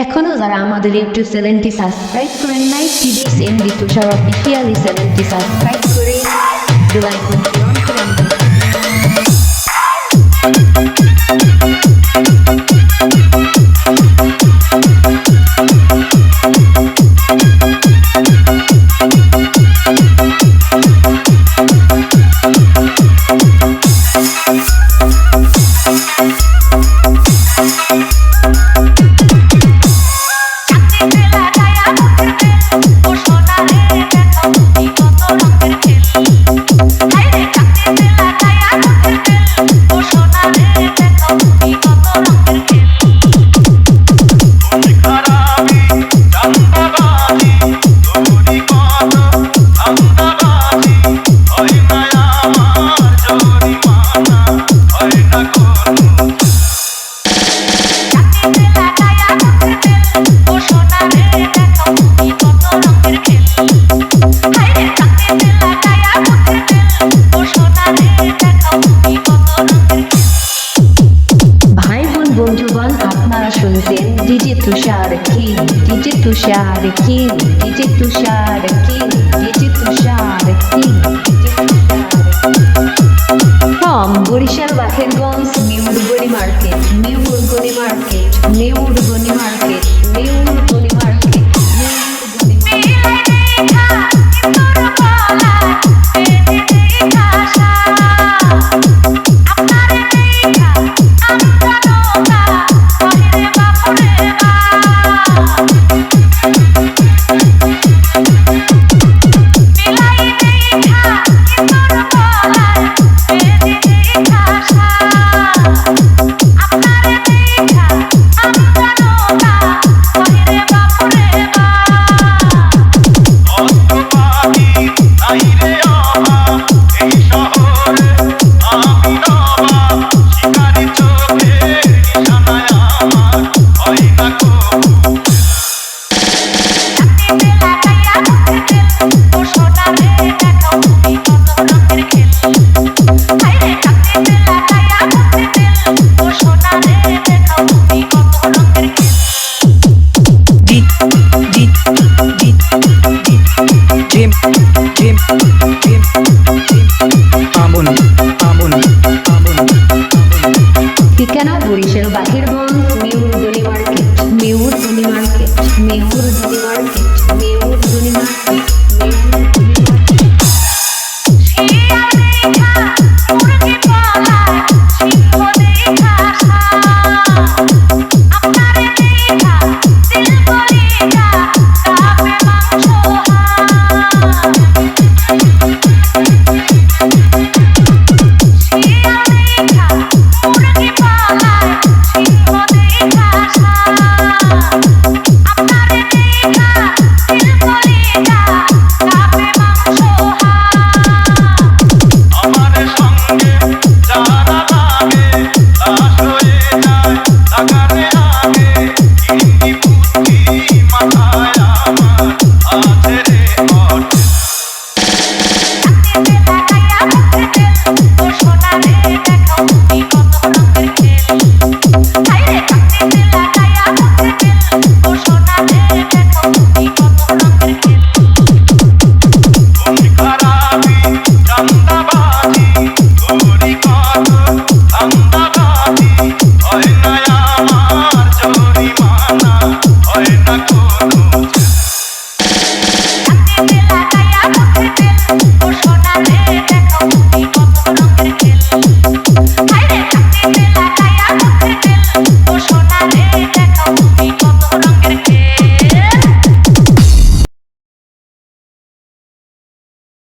এখনো যারা আমাদের ইউটিউব চ্যানেলটি সাবস্ক্রাইব করেন নাই, প্লিজ এমডি তুষার অফিসিয়াল চ্যানেলটি সাবস্ক্রাইব করে বেল আইকনটি অন করে DJ Tushar king, DJ Tushar king, DJ Tushar king, DJ Tushar king, from Barishal Bakerganj new Urgoni market, new Urgoni market, new Urgoni market, new Urgoni market, ঠিকানা Barishal Bakerganj new Urgoni market, new Urgoni market, new Urgoni market, new